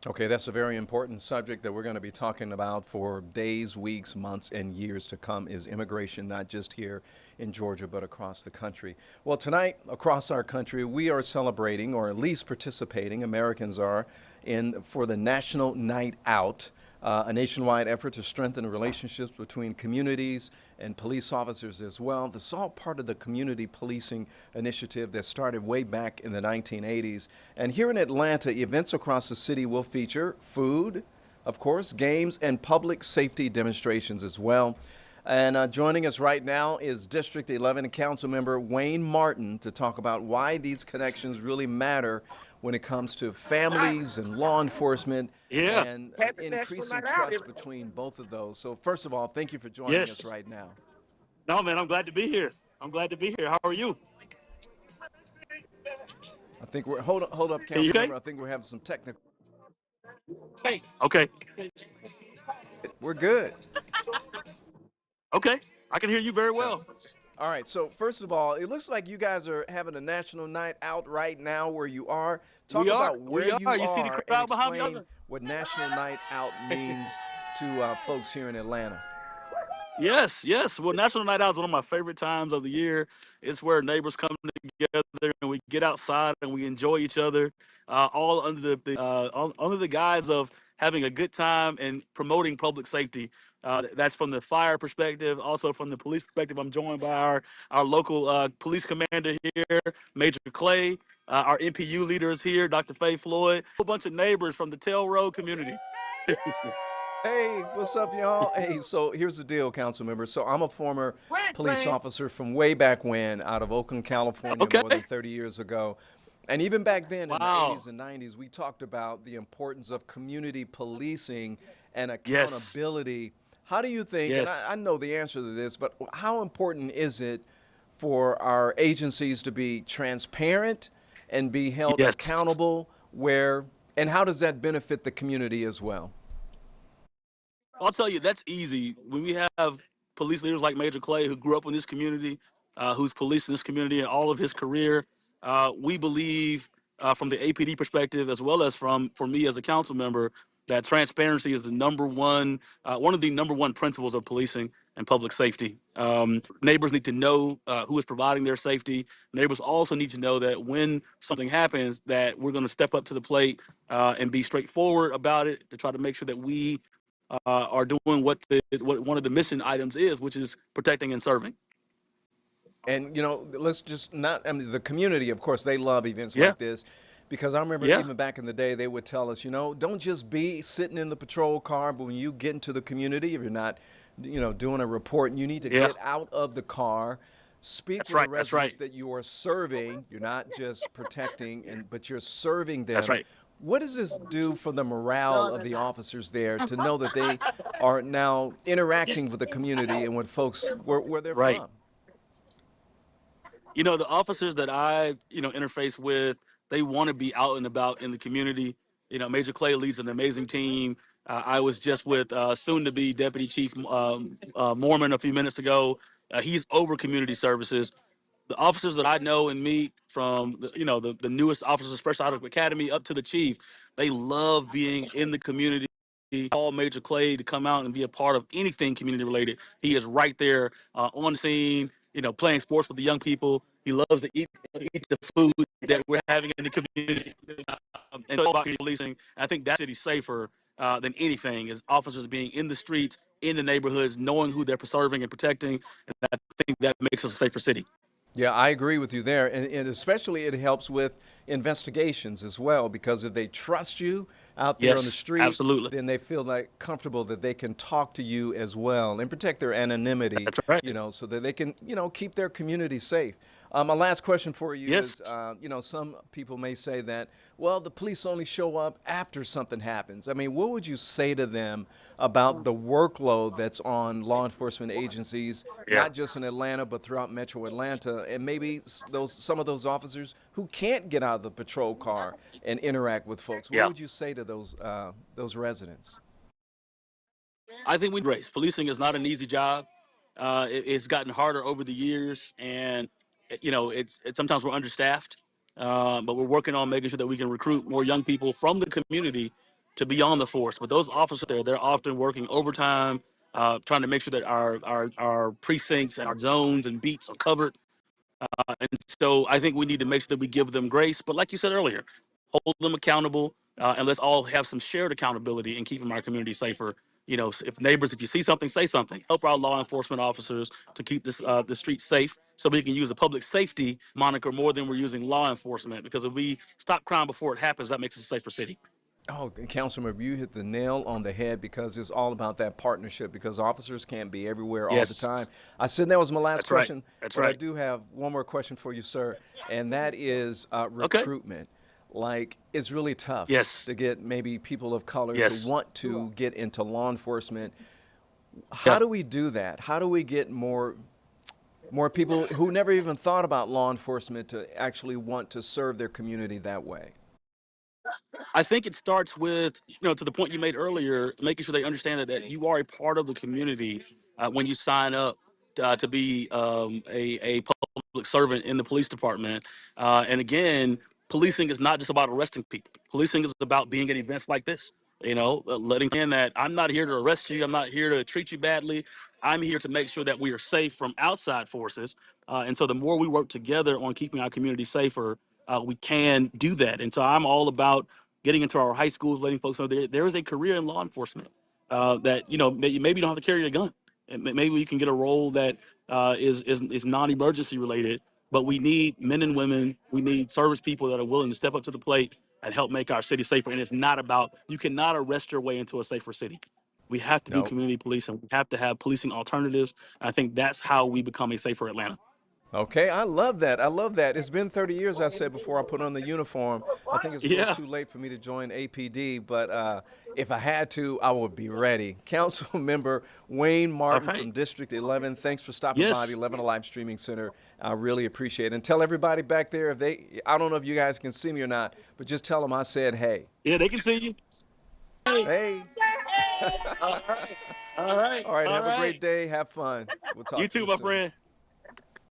Okay, that's a very important subject that we're going to be talking about for days, weeks, months, and years to come is immigration, not just here in Georgia, but across the country. Well, tonight, across our country, we are celebrating, or at least participating, Americans are, in for the National Night Out, a nationwide effort to strengthen relationships between communities and police officers as well. This is all part of the community policing initiative that started way back in the 1980s. And here in Atlanta, events across the city will feature food, of course, games, and public safety demonstrations as well. And joining us right now is District 11 Council Member Wayne Martin to talk about why these connections really matter when it comes to families and law enforcement Yeah. and Happy National increasing Night Out, trust everybody. between both of those. So, first of all, thank you for joining us Yes. right now. No, man, I'm glad to be here. I'm glad to be here. How are you? I think we're hold up, Can you Council okay? Member. I think we're having some technical. Okay. We're good. Okay. I can hear you very Yeah. well. All right. So first of all, it looks like you guys are having a national night out right now where you are. Talk We are. about where We are. you You see the are and crowd behind me? explain what national night out means to folks here in Atlanta. Yes, yes. Well, National Night Out is one of my favorite times of the year. It's where neighbors come together and we get outside and we enjoy each other, all under under the guise of having a good time and promoting public safety. That's from the fire perspective, also from the police perspective. I'm joined by our local police commander here, Major Clay. Our NPU leader is here, Dr. Faye Floyd. A whole bunch of neighbors from the Tail Road community. Hey, what's up, y'all? Hey, so here's the deal, council members. So I'm a former police Playing. officer from way back when, out of Oakland, California, Okay. more than 30 years ago. And even back then in the Wow. 80s and 90s, we talked about the importance of community policing and Yes. accountability. How do you think, and I, Yes. I know the answer to this, but how important is it for our agencies to be transparent and be held Yes. accountable where, and how does that benefit the community as well? I'll tell you, that's easy. When we have police leaders like Major Clay, who grew up in this community, who's policed in this community and all of his career, we believe from the APD perspective, as well as for me as a council member, that transparency is the one of the number one principles of policing and public safety. Neighbors need to know who is providing their safety. Neighbors also need to know that when something happens, that we're going to step up to the plate and be straightforward about it to try to make sure that we are doing what one of the mission items is, which is protecting and serving. And let's just not. I mean, the community, of course, they love events Yeah, like this, because I remember yeah, even back in the day, they would tell us, don't just be sitting in the patrol car, but when you get into the community, if you're not, doing a report, you need to yeah. get out of the car, speak That's with the right. That's residents right. that you are serving. You're not just protecting, but you're serving That's them. right. What does this do for the morale of the officers there to know that they are now interacting with the community and with folks where they're Right. from? The officers that I interface with, they want to be out and about in the community. Major Clay leads an amazing team. I was just with soon to be Deputy Chief Mormon a few minutes ago. He's over community services. The officers that I know and meet, from the newest officers fresh out of academy up to the chief, they love being in the community. All Major Clay to come out and be a part of anything community related. He is right there on scene, playing sports with the young people. He loves to eat the food that we're having in the community, and about policing. I think that city's safer than anything, is officers being in the streets, in the neighborhoods, knowing who they're preserving and protecting, and I think that makes us a safer city. Yeah, I agree with you there. And especially it helps with investigations as well, because if they trust you out there on the Yes, street, absolutely. then they feel like comfortable that they can talk to you as well and protect their anonymity, That's right. so that they can, keep their community safe. My last question for you is, Yes. some people may say that, well, the police only show up after something happens. I mean, what would you say to them about the workload that's on law enforcement agencies, Yeah. not just in Atlanta, but throughout Metro Atlanta, and maybe some of those officers who can't get out of the patrol car and interact with folks? What Yeah. would you say to those residents? I think we race. Policing is not an easy job. It's gotten harder over the years, and it's sometimes we're understaffed, but we're working on making sure that we can recruit more young people from the community to be on the force. But those officers there, they're often working overtime, trying to make sure that our precincts and our zones and beats are covered. And so I think we need to make sure that we give them grace. But like you said earlier, hold them accountable, and let's all have some shared accountability in keeping our community safer. You know, if neighbors, if you see something, say something. Help our law enforcement officers to keep the streets safe, so we can use the public safety moniker more than we're using law enforcement. Because if we stop crime before it happens, that makes us a safer city. Oh, Councilman, you hit the nail on the head because it's all about that partnership because officers can't be everywhere all the Yes, time. I said that was my last that's right. question, That's but I right. do have one more question for you, sir, and that is Okay. recruitment. Like, it's really tough Yes. to get maybe people of color to Yes. want to get into law enforcement. How Yeah. do we do that? How do we get more people who never even thought about law enforcement to actually want to serve their community that way? I think it starts with, to the point you made earlier, making sure they understand that you are a part of the community when you sign up to be a public servant in the police department. And again, policing is not just about arresting people. Policing is about being at events like this. Letting in that I'm not here to arrest you. I'm not here to treat you badly. I'm here to make sure that we are safe from outside forces. And so the more we work together on keeping our community safer, we can do that. And so I'm all about getting into our high schools, letting folks know there is a career in law enforcement. That maybe you don't have to carry a gun. And maybe you can get a role that is non-emergency related. But we need men and women. We need service people that are willing to step up to the plate and help make our city safer. And it's not about, you cannot arrest your way into a safer city. We have to do No. community policing. We have to have policing alternatives. I think that's how we become a safer Atlanta. Okay, I love that. I love that. It's been 30 years, I said, before I put on the uniform. I think it's a little Yeah. too late for me to join APD, but if I had to, I would be ready. Council member Wayne All Martin right. from District 11, thanks for stopping by the Yes. 11 Alive Streaming Center. I really appreciate it. And tell everybody back there, I don't know if you guys can see me or not, but just tell them I said, hey. Yeah, they can see you. Hey. Hey. All right. All right. All right, All have a great right. day. Have fun. We'll You talk to too, you my soon. friend.